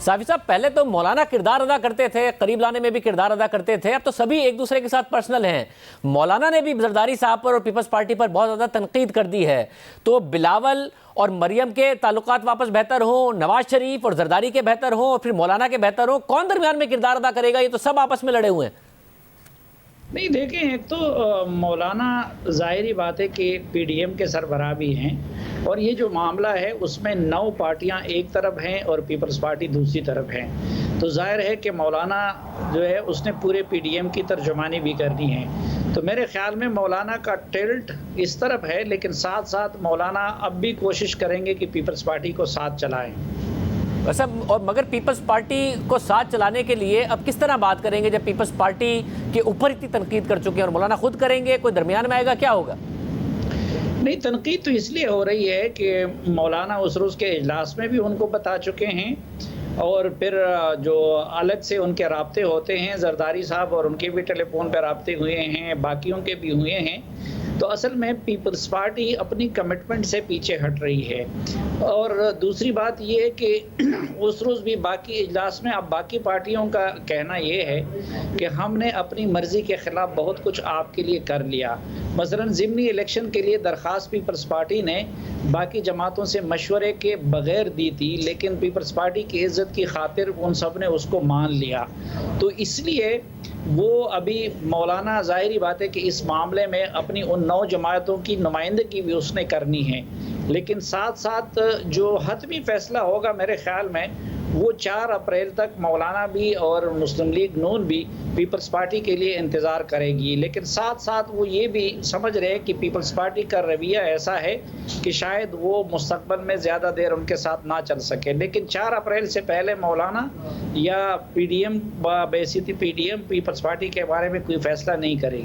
साफी साहब, पहले तो मौलाना किरदार अदा करते थे, करीब लाने में भी किरदार अदा करते थे, अब तो सभी एक दूसरे के साथ पर्सनल हैं। मौलाना ने भी जरदारी साहब पर और पीपल्स पार्टी पर बहुत ज़्यादा तनकीद कर दी है। तो बिलावल और मरियम के ताल्लुकात वापस बेहतर हों, नवाज शरीफ और जरदारी के बेहतर हों, और फिर मौलाना के बेहतर हों, कौन दरमियान में किरदार अदा करेगा? ये तो सब आपस में लड़े हुए हैं। नहीं देखें, एक तो मौलाना ज़ाहिरी बात है कि पीडीएम के सरबराह भी हैं, और ये जो मामला है उसमें 9 पार्टियां एक तरफ हैं और पीपल्स पार्टी दूसरी तरफ है। तो ज़ाहिर है कि मौलाना जो है उसने पूरे पीडीएम की तर्जुमानी भी करनी है। तो मेरे ख्याल में मौलाना का टिल्ट इस तरफ है, लेकिन साथ साथ मौलाना अब भी कोशिश करेंगे कि पीपल्स पार्टी को साथ चलाएं। वैसे और मगर पीपल्स पार्टी को साथ चलाने के लिए अब किस तरह बात करेंगे जब पीपल्स पार्टी के ऊपर इतनी तनकीद कर चुके हैं? और मौलाना खुद करेंगे, कोई दरमियान में आएगा, क्या होगा? नहीं, तनकीद तो इसलिए हो रही है कि मौलाना उस रोज़ के इजलास में भी उनको बता चुके हैं, और फिर जो अलग से उनके राब्ते होते हैं, जरदारी साहब और उनके भी टेलीफोन पर राब्ते हुए हैं, बाकियों के भी हुए हैं। तो असल में पीपल्स पार्टी अपनी कमिटमेंट से पीछे हट रही है। और दूसरी बात ये है कि उस रोज़ भी बाकी इजलास में अब बाकी पार्टियों का कहना ये है कि हमने अपनी मर्ज़ी के ख़िलाफ़ बहुत कुछ आपके लिए कर लिया। मसलन ज़िमनी इलेक्शन के लिए दरख्वास्त पीपल्स पार्टी ने बाकी जमातों से मशवरे के बग़ैर दी थी, लेकिन पीपल्स पार्टी की इज़्ज़त की खातिर उन सब ने उसको मान लिया। तो इसलिए वो अभी मौलाना ज़ाहिरी बात है कि इस मामले में अपनी उन 9 जमातों की नुमाइंदगी भी उसने करनी है, लेकिन साथ साथ जो हतमी फ़ैसला होगा मेरे ख़्याल में वो 4 अप्रैल तक मौलाना भी और मुस्लिम लीग नून भी पीपल्स पार्टी के लिए इंतज़ार करेगी। लेकिन साथ साथ वो ये भी समझ रहे हैं कि पीपल्स पार्टी का रवैया ऐसा है कि शायद वो मुस्तक़बल में ज़्यादा देर उनके साथ ना चल सके। लेकिन 4 अप्रैल से पहले मौलाना या पीडीएम पीपल्स पार्टी के बारे में कोई फ़ैसला नहीं करेगी।